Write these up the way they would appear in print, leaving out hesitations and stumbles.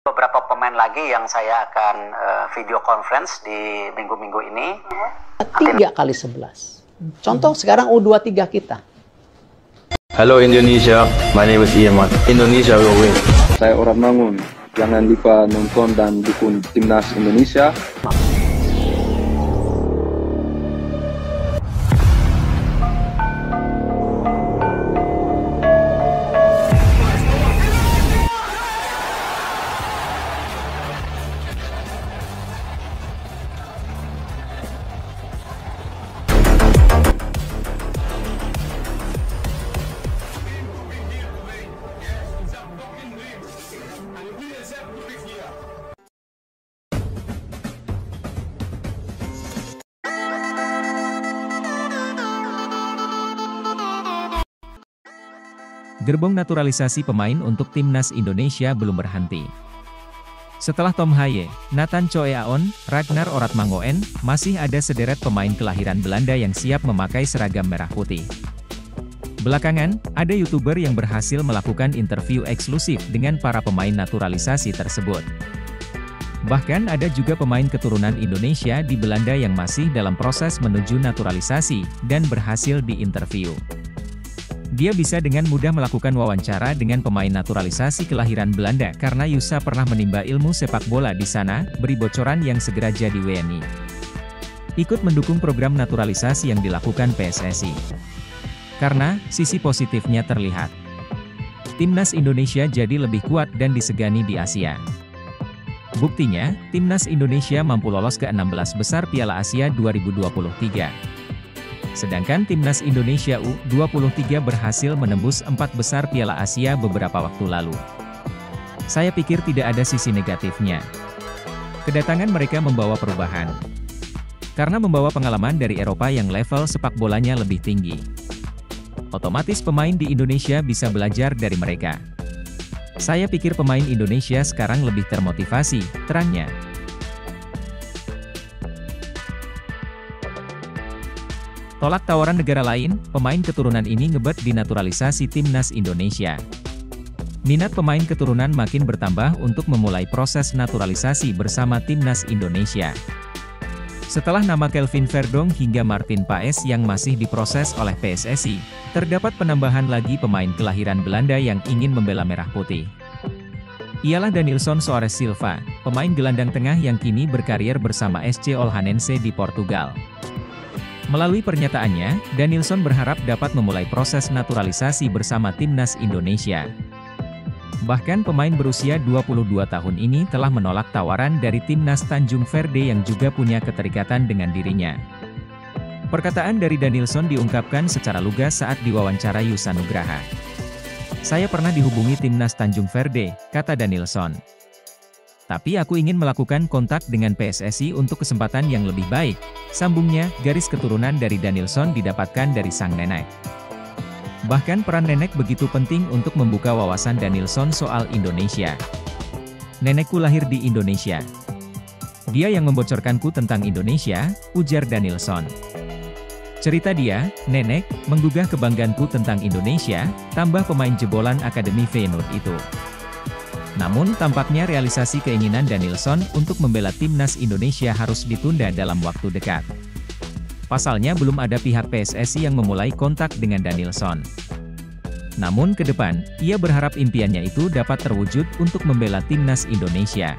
Beberapa pemain lagi yang saya akan video conference di minggu-minggu ini. 3x11. Contoh sekarang U23 kita. Hello Indonesia, my name is Iman. Indonesia will win. Saya orang Mangun. Jangan lupa nonton dan dukung timnas Indonesia. Gerbong naturalisasi pemain untuk timnas Indonesia belum berhenti. Setelah Tom Haye, Nathan Coeaon, Ragnar Oratmangoen, masih ada sederet pemain kelahiran Belanda yang siap memakai seragam merah putih. Belakangan, ada YouTuber yang berhasil melakukan interview eksklusif dengan para pemain naturalisasi tersebut. Bahkan ada juga pemain keturunan Indonesia di Belanda yang masih dalam proses menuju naturalisasi, dan berhasil diinterview. Dia bisa dengan mudah melakukan wawancara dengan pemain naturalisasi kelahiran Belanda karena Yusa pernah menimba ilmu sepak bola di sana, beri bocoran yang segera jadi WNI. Ikut mendukung program naturalisasi yang dilakukan PSSI. Karena, sisi positifnya terlihat. Timnas Indonesia jadi lebih kuat dan disegani di Asia. Buktinya, Timnas Indonesia mampu lolos ke 16 besar Piala Asia 2023. Sedangkan Timnas Indonesia U23 berhasil menembus 4 besar Piala Asia beberapa waktu lalu. Saya pikir tidak ada sisi negatifnya. Kedatangan mereka membawa perubahan. Karena membawa pengalaman dari Eropa yang level sepak bolanya lebih tinggi. Otomatis pemain di Indonesia bisa belajar dari mereka. Saya pikir pemain Indonesia sekarang lebih termotivasi, terangnya. Tolak tawaran negara lain, pemain keturunan ini ngebet di naturalisasi timnas Indonesia. Minat pemain keturunan makin bertambah untuk memulai proses naturalisasi bersama timnas Indonesia. Setelah nama Kelvin Verdong hingga Martin Paes yang masih diproses oleh PSSI, terdapat penambahan lagi pemain kelahiran Belanda yang ingin membela merah putih. Ialah Danilson Soares Silva, pemain gelandang tengah yang kini berkarir bersama SC Olhanense di Portugal. Melalui pernyataannya, Danilson berharap dapat memulai proses naturalisasi bersama timnas Indonesia. Bahkan pemain berusia 22 tahun ini telah menolak tawaran dari timnas Tanjung Verde yang juga punya keterikatan dengan dirinya. Perkataan dari Danilson diungkapkan secara lugas saat diwawancara Yusa Nugraha. Saya pernah dihubungi timnas Tanjung Verde, kata Danilson. Tapi aku ingin melakukan kontak dengan PSSI untuk kesempatan yang lebih baik, sambungnya. Garis keturunan dari Danilson didapatkan dari sang nenek. Bahkan peran nenek begitu penting untuk membuka wawasan Danilson soal Indonesia. Nenekku lahir di Indonesia. Dia yang membocorkanku tentang Indonesia, ujar Danilson. Cerita dia, nenek, menggugah kebanggaanku tentang Indonesia, tambah pemain jebolan Akademi Feyenoord itu. Namun tampaknya realisasi keinginan Danilson untuk membela timnas Indonesia harus ditunda dalam waktu dekat. Pasalnya belum ada pihak PSSI yang memulai kontak dengan Danilson. Namun ke depan, ia berharap impiannya itu dapat terwujud untuk membela timnas Indonesia.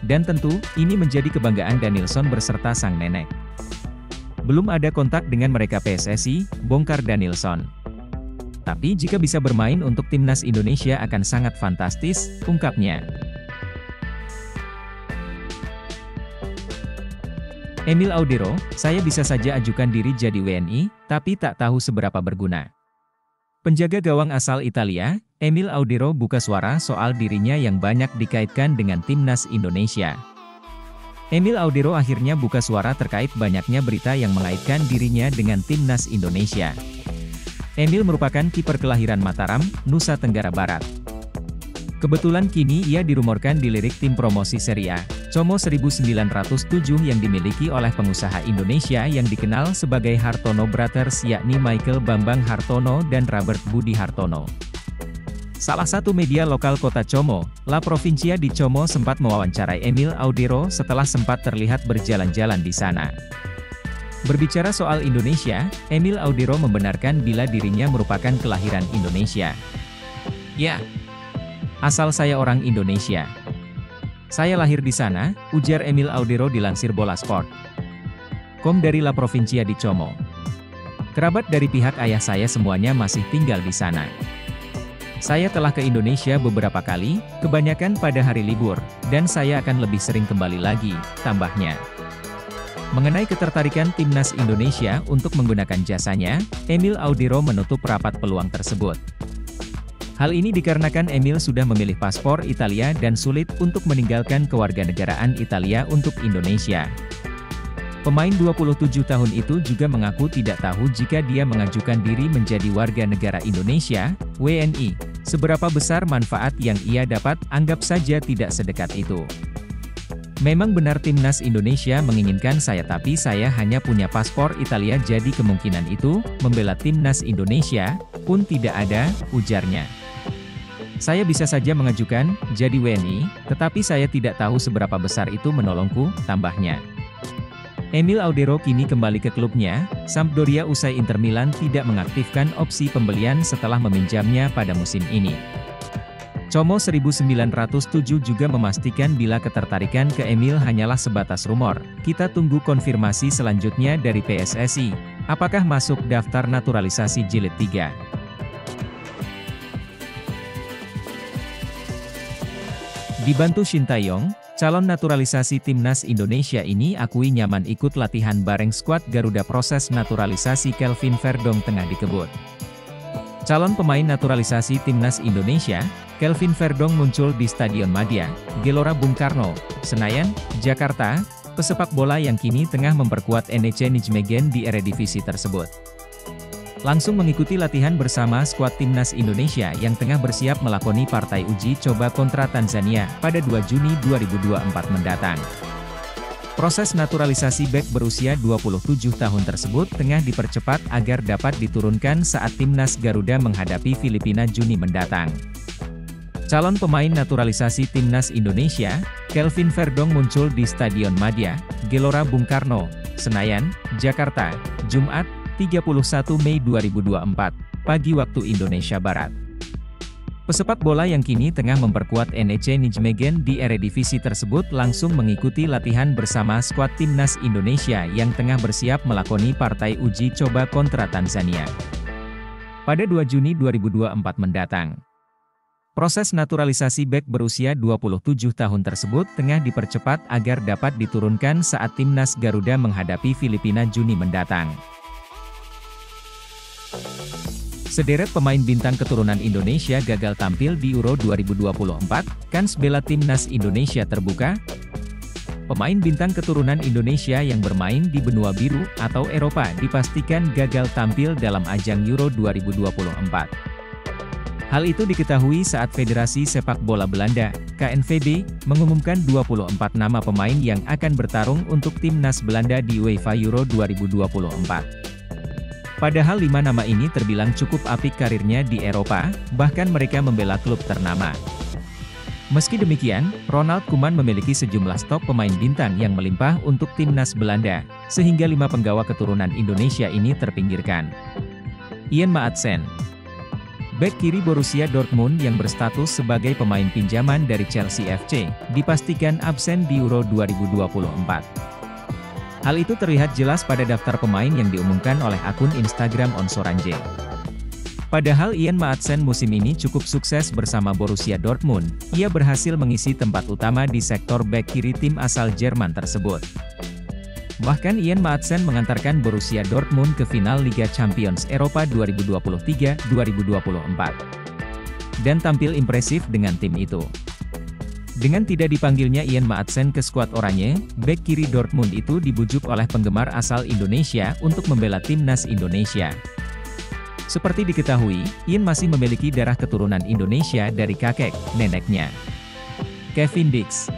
Dan tentu, ini menjadi kebanggaan Danilson berserta sang nenek. Belum ada kontak dengan mereka PSSI, bongkar Danilson. Tapi jika bisa bermain untuk timnas Indonesia akan sangat fantastis, ungkapnya. Emil Audero, saya bisa saja ajukan diri jadi WNI, tapi tak tahu seberapa berguna. Penjaga gawang asal Italia, Emil Audero buka suara soal dirinya yang banyak dikaitkan dengan timnas Indonesia. Emil Audero akhirnya buka suara terkait banyaknya berita yang mengaitkan dirinya dengan timnas Indonesia. Emil merupakan kiper kelahiran Mataram, Nusa Tenggara Barat. Kebetulan kini ia dirumorkan dilirik tim promosi Serie A, Como 1907 yang dimiliki oleh pengusaha Indonesia yang dikenal sebagai Hartono Brothers yakni Michael Bambang Hartono dan Robert Budi Hartono. Salah satu media lokal kota Como, La Provincia di Como sempat mewawancarai Emil Audero setelah sempat terlihat berjalan-jalan di sana. Berbicara soal Indonesia, Emil Audero membenarkan bila dirinya merupakan kelahiran Indonesia. Ya, asal saya orang Indonesia. Saya lahir di sana, ujar Emil Audero dilansir Bolasport.com dari La Provincia di Como. Kerabat dari pihak ayah saya semuanya masih tinggal di sana. Saya telah ke Indonesia beberapa kali, kebanyakan pada hari libur, dan saya akan lebih sering kembali lagi, tambahnya. Mengenai ketertarikan timnas Indonesia untuk menggunakan jasanya, Emil Audero menutup rapat peluang tersebut. Hal ini dikarenakan Emil sudah memilih paspor Italia dan sulit untuk meninggalkan kewarganegaraan Italia untuk Indonesia. Pemain 27 tahun itu juga mengaku tidak tahu jika dia mengajukan diri menjadi warga negara Indonesia, WNI. Seberapa besar manfaat yang ia dapat, anggap saja tidak sedekat itu. Memang benar timnas Indonesia menginginkan saya, tapi saya hanya punya paspor Italia, jadi kemungkinan itu, membela timnas Indonesia, pun tidak ada, ujarnya. Saya bisa saja mengajukan, jadi WNI, tetapi saya tidak tahu seberapa besar itu menolongku, tambahnya. Emil Audero kini kembali ke klubnya, Sampdoria, usai Inter Milan tidak mengaktifkan opsi pembelian setelah meminjamnya pada musim ini. Como 1907 juga memastikan bila ketertarikan ke Emil hanyalah sebatas rumor. Kita tunggu konfirmasi selanjutnya dari PSSI. Apakah masuk daftar naturalisasi jilid 3? Dibantu Shin Tae-yong, calon naturalisasi timnas Indonesia ini akui nyaman ikut latihan bareng skuad Garuda. Proses naturalisasi Kelvin Verdong tengah dikebut. Calon pemain naturalisasi timnas Indonesia, Kelvin Verdong muncul di Stadion Madia, Gelora Bung Karno, Senayan, Jakarta. Pesepak bola yang kini tengah memperkuat NEC Nijmegen di Eredivisie tersebut langsung mengikuti latihan bersama skuad timnas Indonesia yang tengah bersiap melakoni partai uji coba kontra Tanzania pada 2 Juni 2024 mendatang. Proses naturalisasi bek berusia 27 tahun tersebut tengah dipercepat agar dapat diturunkan saat timnas Garuda menghadapi Filipina Juni mendatang. Calon pemain naturalisasi timnas Indonesia, Kelvin Verdong muncul di Stadion Madia, Gelora Bung Karno, Senayan, Jakarta, Jumat, 31 Mei 2024, pagi waktu Indonesia Barat. Pesepak bola yang kini tengah memperkuat NEC Nijmegen di Eredivisie tersebut langsung mengikuti latihan bersama skuad timnas Indonesia yang tengah bersiap melakoni partai uji coba kontra Tanzania pada 2 Juni 2024 mendatang. Proses naturalisasi bek berusia 27 tahun tersebut tengah dipercepat agar dapat diturunkan saat timnas Garuda menghadapi Filipina Juni mendatang. Sederet pemain bintang keturunan Indonesia gagal tampil di Euro 2024, kans bela timnas Indonesia terbuka. Pemain bintang keturunan Indonesia yang bermain di benua biru atau Eropa dipastikan gagal tampil dalam ajang Euro 2024. Hal itu diketahui saat Federasi Sepak Bola Belanda, KNVB, mengumumkan 24 nama pemain yang akan bertarung untuk timnas Belanda di UEFA Euro 2024. Padahal 5 nama ini terbilang cukup apik karirnya di Eropa, bahkan mereka membela klub ternama. Meski demikian, Ronald Koeman memiliki sejumlah stok pemain bintang yang melimpah untuk timnas Belanda, sehingga 5 penggawa keturunan Indonesia ini terpinggirkan. Ian Maatsen, bek kiri Borussia Dortmund yang berstatus sebagai pemain pinjaman dari Chelsea FC, dipastikan absen di Euro 2024. Hal itu terlihat jelas pada daftar pemain yang diumumkan oleh akun Instagram Onsoranje. Padahal Ian Maatsen musim ini cukup sukses bersama Borussia Dortmund, ia berhasil mengisi tempat utama di sektor bek kiri tim asal Jerman tersebut. Bahkan Ian Maatsen mengantarkan Borussia Dortmund ke final Liga Champions Eropa 2023-2024. Dan tampil impresif dengan tim itu. Dengan tidak dipanggilnya Ian Maatsen ke skuad oranye, bek kiri Dortmund itu dibujuk oleh penggemar asal Indonesia untuk membela timnas Indonesia. Seperti diketahui, Ian masih memiliki darah keturunan Indonesia dari kakek, neneknya. Kevin Dix,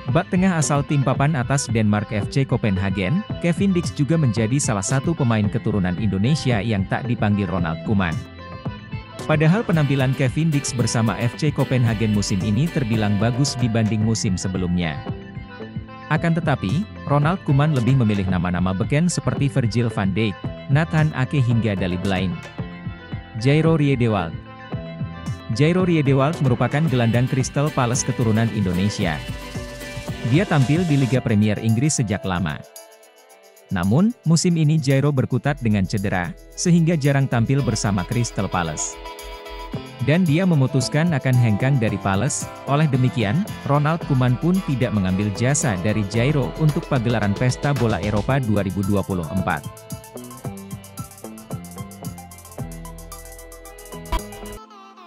bek tengah asal tim papan atas Denmark FC Copenhagen, Kevin Dix juga menjadi salah satu pemain keturunan Indonesia yang tak dipanggil Ronald Koeman. Padahal penampilan Kevin Dix bersama FC Copenhagen musim ini terbilang bagus dibanding musim sebelumnya. Akan tetapi, Ronald Koeman lebih memilih nama-nama beken seperti Virgil van Dijk, Nathan Ake hingga Daley Blind. Jairo Riedewald. Jairo Riedewald merupakan gelandang Crystal Palace keturunan Indonesia. Dia tampil di Liga Premier Inggris sejak lama. Namun, musim ini Jairo berkutat dengan cedera, sehingga jarang tampil bersama Crystal Palace. Dan dia memutuskan akan hengkang dari Palace, oleh demikian, Ronald Koeman pun tidak mengambil jasa dari Jairo untuk pagelaran Pesta Bola Eropa 2024.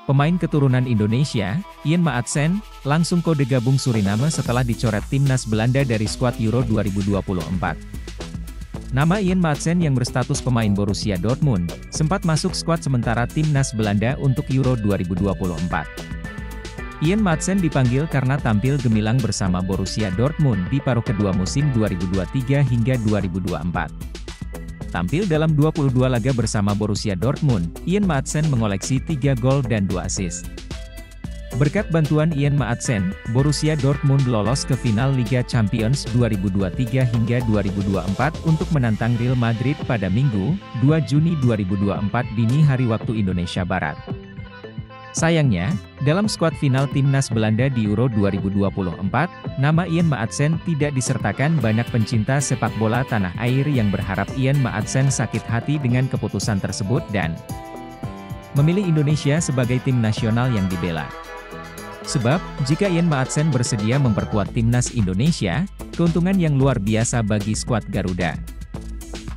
Pemain keturunan Indonesia, Ian Maatsen, langsung kode gabung Suriname setelah dicoret timnas Belanda dari skuad Euro 2024. Nama Ian Maatsen yang berstatus pemain Borussia Dortmund, sempat masuk skuad sementara timnas Belanda untuk Euro 2024. Ian Maatsen dipanggil karena tampil gemilang bersama Borussia Dortmund di paruh kedua musim 2023 hingga 2024. Tampil dalam 22 laga bersama Borussia Dortmund, Ian Maatsen mengoleksi 3 gol dan 2 assist. Berkat bantuan Ian Maatsen, Borussia Dortmund lolos ke final Liga Champions 2023 hingga 2024 untuk menantang Real Madrid pada Minggu, 2 Juni 2024 dini hari waktu Indonesia Barat. Sayangnya, dalam skuad final timnas Belanda di Euro 2024, nama Ian Maatsen tidak disertakan banyak pencinta sepak bola tanah air yang berharap Ian Maatsen sakit hati dengan keputusan tersebut dan memilih Indonesia sebagai tim nasional yang dibela. Sebab, jika Ian Maatsen bersedia memperkuat timnas Indonesia, keuntungan yang luar biasa bagi skuad Garuda.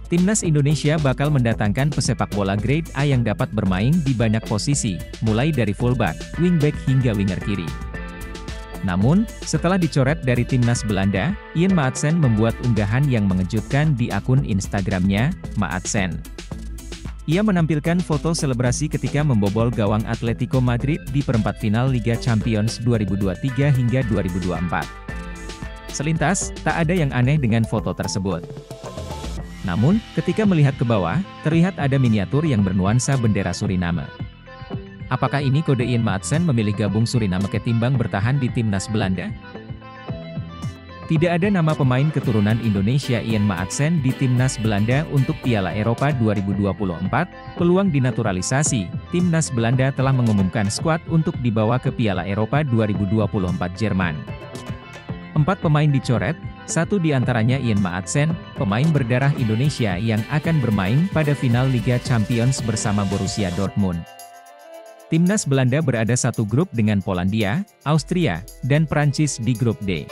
Timnas Indonesia bakal mendatangkan pesepak bola grade A yang dapat bermain di banyak posisi, mulai dari fullback, wingback hingga winger kiri. Namun, setelah dicoret dari timnas Belanda, Ian Maatsen membuat unggahan yang mengejutkan di akun Instagramnya, Maatsen. Ia menampilkan foto selebrasi ketika membobol gawang Atletico Madrid di perempat final Liga Champions 2023 hingga 2024. Selintas, tak ada yang aneh dengan foto tersebut. Namun, ketika melihat ke bawah, terlihat ada miniatur yang bernuansa bendera Suriname. Apakah ini kode Ian Maatsen memilih gabung Suriname ketimbang bertahan di timnas Belanda? Tidak ada nama pemain keturunan Indonesia Ian Maatsen di timnas Belanda untuk Piala Eropa 2024, peluang dinaturalisasi. Timnas Belanda telah mengumumkan skuad untuk dibawa ke Piala Eropa 2024 Jerman. 4 pemain dicoret, 1 diantaranya Ian Maatsen, pemain berdarah Indonesia yang akan bermain pada final Liga Champions bersama Borussia Dortmund. Timnas Belanda berada satu grup dengan Polandia, Austria, dan Prancis di grup D.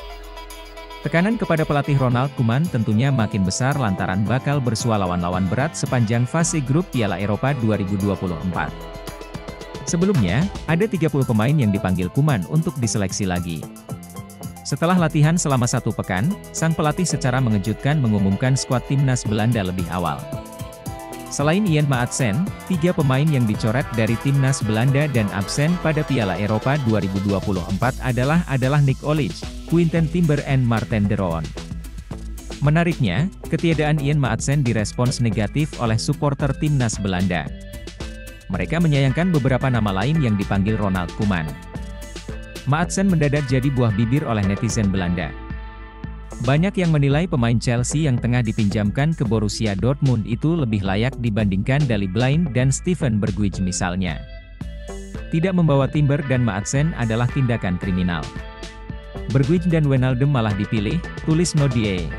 Tekanan kepada pelatih Ronald Koeman tentunya makin besar lantaran bakal bersua lawan-lawan berat sepanjang fase grup Piala Eropa 2024. Sebelumnya, ada 30 pemain yang dipanggil Koeman untuk diseleksi lagi. Setelah latihan selama 1 pekan, sang pelatih secara mengejutkan mengumumkan skuad timnas Belanda lebih awal. Selain Ian Maatsen, 3 pemain yang dicoret dari timnas Belanda dan absen pada Piala Eropa 2024 adalah Nick Olic, Quinten Timber and Marten de Roon. Menariknya, ketiadaan Ian Maatsen direspons negatif oleh supporter timnas Belanda. Mereka menyayangkan beberapa nama lain yang dipanggil Ronald Koeman. Maatsen mendadak jadi buah bibir oleh netizen Belanda. Banyak yang menilai pemain Chelsea yang tengah dipinjamkan ke Borussia Dortmund itu lebih layak dibandingkan Daley Blind dan Steven Bergwijn misalnya. Tidak membawa Timber dan Maatsen adalah tindakan kriminal. Bergwijn dan Wijnaldum malah dipilih, tulis Nodie.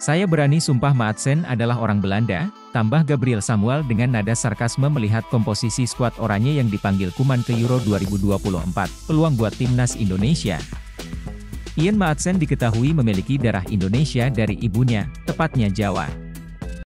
Saya berani sumpah Maatsen adalah orang Belanda, tambah Gabriel Samuel dengan nada sarkasme melihat komposisi skuad oranye yang dipanggil Koeman ke Euro 2024, peluang buat timnas Indonesia. Ian Maatsen diketahui memiliki darah Indonesia dari ibunya, tepatnya Jawa.